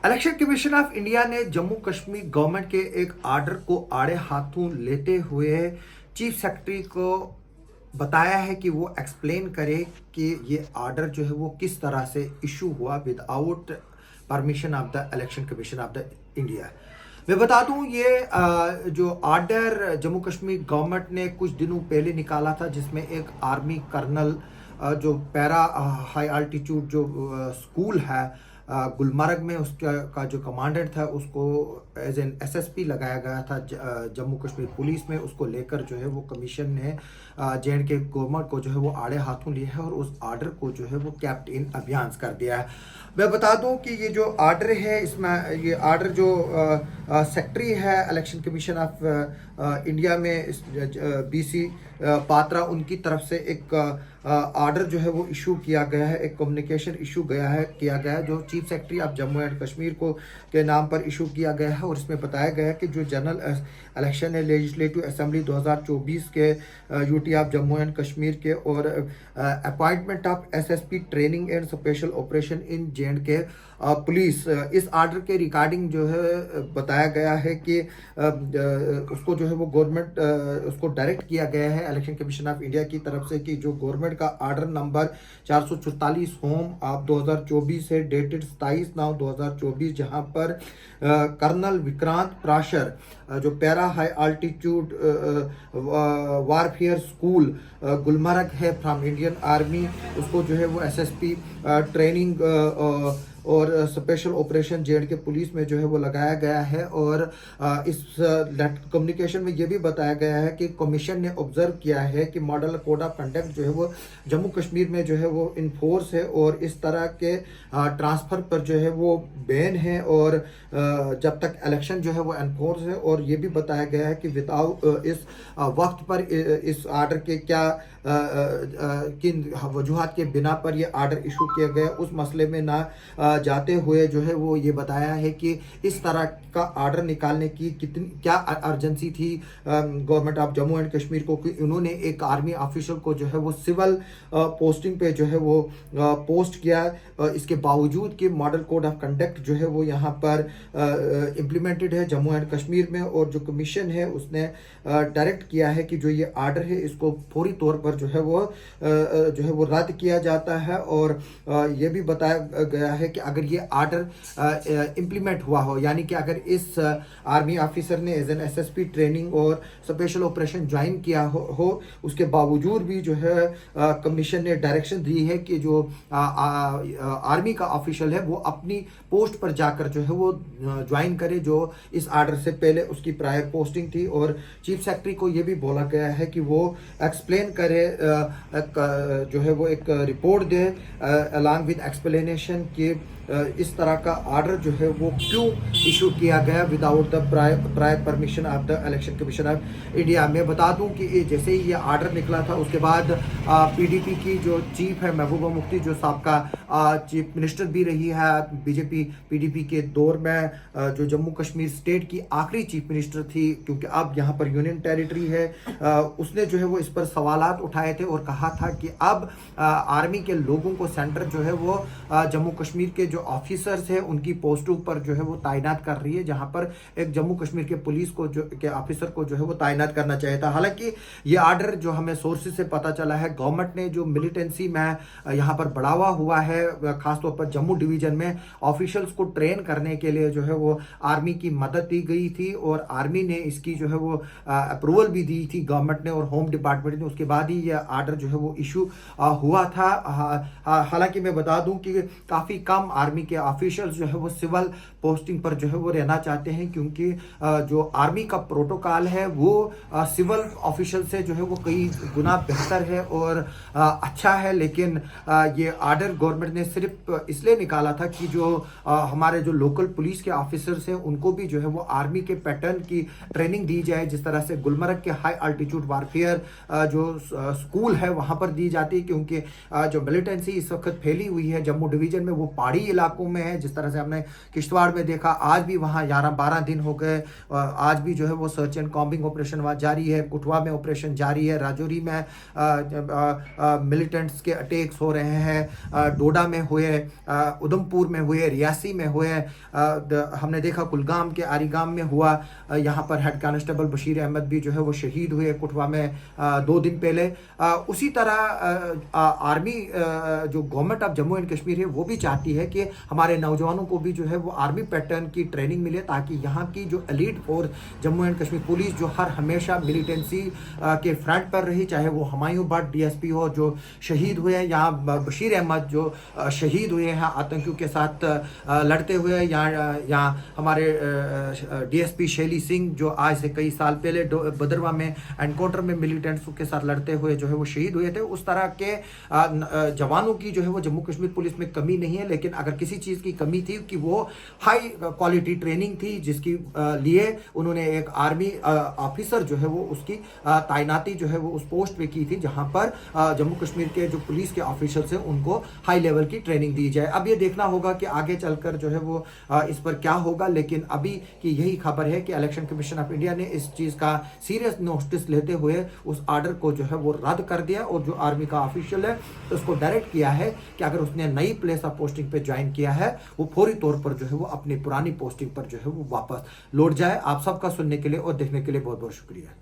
Election commission of India ने Jammu Kashmir government के एक आर्डर को आड़े हाथों लेते हुए चीफ सेक्रेटरी को बताया है कि वो एक्सप्लेन करे कि ये आर्डर जो है वो किस तरह से इशू हुआ without permission of the election commission of the India. मैं बता दूं ये जो आर्डर जम्मू कश्मीर गवर्नमेंट ने कुछ दिनों पहले निकाला था, जिसमें एक आर्मी कर्नल जो पैरा हाई अल्टीट्यूड जो स्कूल है गुलमर्ग में, उसका का जो कमांडेंट था उसको एज एन एसएसपी लगाया गया था जम्मू कश्मीर पुलिस में। उसको लेकर जो है वो कमीशन ने जे.एंड.के गवर्नमेंट को जो है वो आड़े हाथों लिया है और उस आर्डर को जो है वो कैप्ट इन अभियान कर दिया है। मैं बता दूं कि ये जो आर्डर है, इसमें ये आर्डर जो सेक्रेटरी है इलेक्शन कमीशन ऑफ इंडिया में बीसी पात्रा, उनकी तरफ से एक आर्डर जो है वो इशू किया गया है, एक कम्युनिकेशन इशू किया गया है जो chief secretary of Jammu and Kashmir को के नाम पर इशू किया गया है। और इसमें बताया गया है कि जो जनरल इलेक्शन है लेजिस्लेटिव असेंबली 2024 के UT of Jammu and Kashmir के और appointment of SSP training and special operation in J&K police, इस आर्डर के रिगार्डिंग जो है बताया गया है कि उसको जो है वो गवर्नमेंट उसको डायरेक्ट किया गया है इलेक्शन कमीशन ऑफ इंडिया की तरफ से कि जो गवर्नमेंट का आर्डर नंबर 444 होम ऑफ 2024 है डेटेड 27/9/2024, जहां पर कर्नल विक्रांत प्राशर जो para high altitude warfare school Gulmarg है फ्रॉम इंडियन आर्मी, उसको जो है वो एसएसपी ट्रेनिंग और स्पेशल ऑपरेशन जे.एंड.के पुलिस में जो है वो लगाया गया है। और इस कम्युनिकेशन में ये भी बताया गया है कि कमीशन ने ऑब्जर्व किया है कि मॉडल कोड ऑफ कंडक्ट जो है वो जम्मू कश्मीर में जो है वो इन्फोर्स है और इस तरह के ट्रांसफर पर जो है वो बैन है और जब तक इलेक्शन जो है वो एनफोर्स है। और ये भी बताया गया है कि विदाउट इस वक्त पर इस आर्डर के क्या किन वजूहात के बिना पर ये आर्डर इशू किया गया, उस मसले में ना जाते हुए जो है वो ये बताया है कि इस तरह का आर्डर निकालने की कितनी क्या अर्जेंसी थी government of Jammu and Kashmir को कि उन्होंने एक आर्मी ऑफिसर को जो है वो सिविल पोस्टिंग पे जो है वो पोस्ट किया। इसके बावजूद कि मॉडल कोड ऑफ कंडक्ट जो है वो यहाँ पर इम्प्लीमेंटेड है जम्मू एंड कश्मीर में, और जो कमीशन है उसने डायरेक्ट किया है कि जो ये आर्डर है इसको फौरी तौर पर जो है वो रद्द किया जाता है। और ये भी बताया गया है कि अगर ये आर्डर इम्प्लीमेंट हुआ हो, यानी कि अगर इस आर्मी ऑफिसर ने एज एन एसएसपी ट्रेनिंग और स्पेशल ऑपरेशन ज्वाइन किया हो उसके बावजूद भी जो है कमीशन ने डायरेक्शन दी है कि जो आर्मी का ऑफिशियल है वो अपनी पोस्ट पर जाकर जो है वो ज्वाइन करे जो इस आर्डर से पहले उसकी प्रायर पोस्टिंग थी। और चीफ सेक्रेटरी को ये भी बोला गया है कि वो एक्सप्लेन करे, जो है वो एक report they along with explanation कि इस तरह का आर्डर जो है वो क्यों इशू किया गया without the prior permission of the election commission of India. मैं बता दूं कि जैसे ही ये आर्डर निकला था उसके बाद पीडीपी की जो चीफ है महबूबा मुफ्ती, जो साबका चीफ मिनिस्टर भी रही है बीजेपी पीडीपी के दौर में, जो जम्मू कश्मीर स्टेट की आखिरी चीफ मिनिस्टर थी क्योंकि अब यहाँ पर यूनियन टेरिटरी है, उसने जो है वो इस पर सवालात उठाए थे और कहा था कि अब आर्मी के लोगों को सेंटर जो है वो जम्मू कश्मीर के जो ऑफिसर्स हैं उनकी पोस्टों पर जो है वो तैनात कर रही है, जहां पर एक जम्मू कश्मीर के पुलिस को जो के ऑफिसर को जो है वो तैनात करना चाहिए था। हालांकि ये आर्डर जो हमें सोर्सेज से पता चला है, गवर्नमेंट ने जो मिलिटेंसी में यहाँ पर बढ़ावा हुआ है खासतौर पर जम्मू डिवीजन में ऑफिशियल्स को ट्रेन करने के लिए जो है वो आर्मी की मदद दी गई थी और आर्मी ने इसकी जो है वो अप्रूवल भी दी थी गवर्नमेंट ने और होम डिपार्टमेंट ने, उसके बाद ही ये आर्डर जो है वो इशू हुआ था। हालांकि मैं बता दूं कि काफी कम आर्मी के ऑफिशियल्स जो है वो सिविल पोस्टिंग पर जो है वो रहना चाहते हैं क्योंकि जो आर्मी का प्रोटोकॉल है वो सिविल ऑफिशियल से जो है वो कई गुना बेहतर है और अच्छा है। लेकिन ये आर्डर गवर्नमेंट ने सिर्फ इसलिए निकाला था कि जो हमारे जो लोकल पुलिस के ऑफिसर्स हैं उनको भी जो है वो आर्मी के पैटर्न की ट्रेनिंग दी जाए, जिस तरह से गुलमर्ग के हाई अल्टीट्यूड वारफेयर जो स्कूल है वहां पर दी जाती है, क्योंकि जो मिलिटेंसी इस वक्त फैली हुई है जम्मू डिवीजन में वो पहाड़ी पहाड़ी इलाकों में है, जिस तरह से हमने किश्तवाड़ में देखा, आज भी वहाँ 11-12 दिन हो गए, आज भी जो है वो सर्च एंड कॉम्बिंग ऑपरेशन वहाँ जारी है, कुठवा में ऑपरेशन जारी है, राजौरी में मिलिटेंट्स के अटैक्स हो रहे हैं, डोडा में हुए, उधमपुर में हुए, रियासी में हुए, हमने देखा कुलगाम के आरीगाम में हुआ, यहाँ पर हेड कांस्टेबल बशीर अहमद भी जो है वो शहीद हुए कुठवा में 2 दिन पहले। उसी तरह आर्मी जो government of Jammu and Kashmir है वो भी चाहती है कि हमारे नौजवानों को भी जो है वो आर्मी पैटर्न की ट्रेनिंग मिले, ताकि यहाँ की जो elite force Jammu and Kashmir police जो हर हमेशा मिलिटेंसी के फ्रंट पर रही, चाहे वो हुमायूं भट्ट डीएसपी हो जो शहीद हुए हैं, यहाँ बशीर अहमद जो शहीद हुए हैं आतंकियों के साथ लड़ते हुए, यहाँ हमारे डीएसपी शैली सिंह जो आज से कई साल पहले बदरवा में एनकाउंटर में मिलिटेंट्स के साथ लड़ते हुए जो है वो शहीद हुए थे। उस तरह के जवानों की जो है वो जम्मू कश्मीर पुलिस में कमी नहीं है, लेकिन अगर किसी चीज़ की कमी थी कि वो हाई क्वालिटी ट्रेनिंग थी, जिसकी लिए उन्होंने एक आर्मी ऑफिसर जो है वो उसकी तैनाती जो है वो उस पोस्ट पे की थी, जहां पर जम्मू कश्मीर के जो पुलिस के ऑफिसर्स हैं उनको हाई लेवल की ट्रेनिंग दी जाए। अब ये देखना होगा कि आगे चलकर जो है वो इस पर क्या होगा, लेकिन अभी की यही खबर है कि इलेक्शन कमीशन ऑफ इंडिया ने इस चीज़ का सीरियस नोटिस लेते हुए उस आर्डर को जो है वो रद्द कर दिया, और जो आर्मी का ऑफिशियल है तो उसको डायरेक्ट किया है कि अगर उसने नई प्लेस ऑफ पोस्टिंग पे ज्वाइन किया है वो फौरी तौर पर जो है वो अपनी पुरानी पोस्टिंग पर जो है वो वापस लौट जाए। आप सबका सुनने के लिए और देखने के लिए बहुत बहुत शुक्रिया।